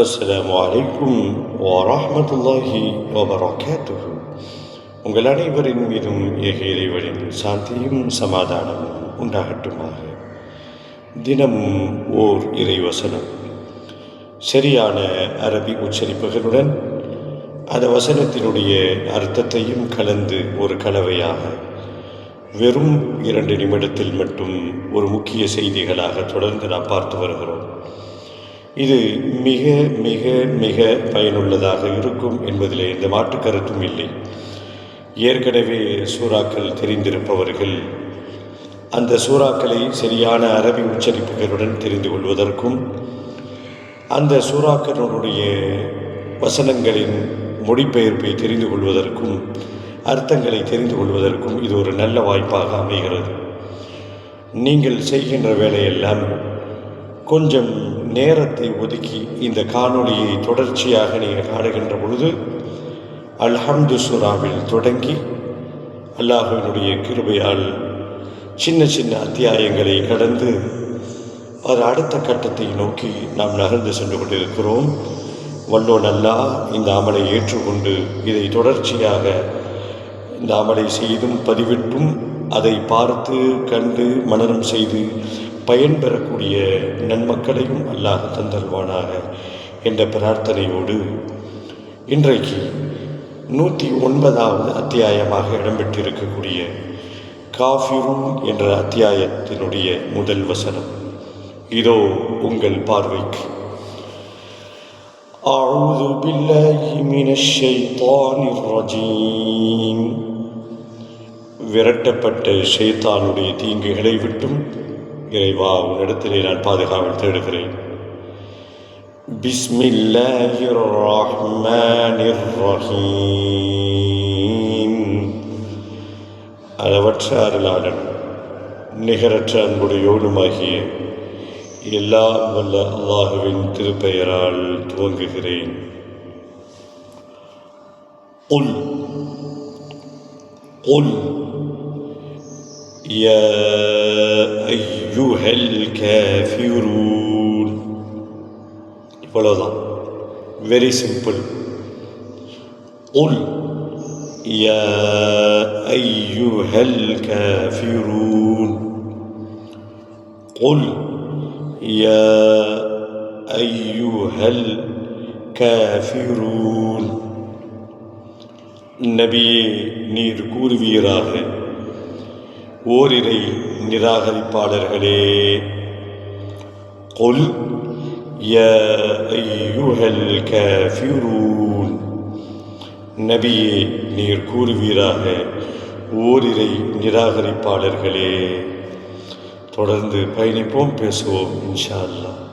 அஸ்ஸலாமு அலைக்கும் வரஹ்மத்துல்லாஹி வபரகாத்துஹு. உங்கள் அனைவரின் மீதும் ஏக இறைவனின் சாந்தியும் சமாதானமும் உண்டாகட்டுமாக. தினமும் ஓர் இறைவசனம் சரியான அரபி உச்சரிப்புகளுடன் அந்த வசனத்தினுடைய அர்த்தத்தையும் கலந்து ஒரு கலவையாக வெறும் 2 நிமிடத்தில் மட்டும் ஒரு முக்கிய செய்திகளாக தொடர்ந்து நாம் பார்த்து வருகிறோம். இது மிக மிக மிக பயனுள்ளதாக இருக்கும் என்பதிலே எந்த மாற்று கருத்தும் இல்லை. ஏற்கனவே சூறாக்கள் தெரிந்திருப்பவர்கள் அந்த சூறாக்களை சரியான அரபி உச்சரிப்புகளுடன் தெரிந்து கொள்வதற்கும் அந்த சூறாக்களுடைய வசனங்களின் மொழிபெயர்ப்பை தெரிந்து கொள்வதற்கும் அர்த்தங்களை தெரிந்து கொள்வதற்கும் இது ஒரு நல்ல வாய்ப்பாக அமைகிறது. நீங்கள் செய்கின்ற வேலையெல்லாம் கொஞ்சம் நேரத்தை ஒதுக்கி இந்த காணொளியை தொடர்ச்சியாக நீங்கள் காணுகின்ற பொழுது அல்ஹம்து சூராவில் தொடங்கி அல்லாஹ்வினுடைய கிருபையால் சின்ன சின்ன அத்தியாயங்களை கடந்து அது அடுத்த கட்டத்தை நோக்கி நாம் நகர்ந்து சென்று கொண்டிருக்கிறோம். வல்லோன் அல்லாஹ் இந்த அமலை ஏற்றுக்கொண்டு இதை தொடர்ச்சியாக இந்த அமலை செய்தும் பதிவிட்டும் அதை பார்த்து கண்டு மனனம் செய்து பயன்பெறக்கூடிய நன்மக்களையும் அல்லாஹ் தந்தல்வானாக என்ற பிரார்த்தனையோடு இன்றைக்கு 109வது அத்தியாயமாக இடம்பெற்றிருக்கக்கூடிய காஃபிரூன் என்ற அத்தியாயத்தினுடைய முதல் வசனம் இதோ உங்கள் பார்வைக்கு. அஊது பில்லாஹி மினஷ் ஷைத்தானிர் ரஜீம். விரட்டப்பட்ட ஷைத்தானுடைய தீங்குகளை விட்டும் இறைவா உன்னிடத்திலே நான் பாதுகாவல் தேடுகிறேன். பிஸ்மில்லாஹிர் ரஹ்மானிர் ரஹீம். அளவற்ற அருளாளன் நிகரற்ற அன்புடையோனுமாகிய எல்லாம் வல்ல அல்லாஹுவின் திருப்பெயரால் துவங்குகிறேன். قل قل يا أيها الكافرون. இவ்வளவுதான், வெரி சிம்பிள். قل يا أيها الكافرون. قل يا أيها الكافرون. நபியே, நீர் கூறுவீராக, ஓரிரை நிராகரிப்பாளர்களே. قل يا أيها الكافرون. நபியே, நீர் கூறுவீராக, ஓரிரை நிராகரிப்பாளர்களே. தொடர்ந்து பயணிப்போம், பேசுவோம் இன்ஷா அல்லாஹ்.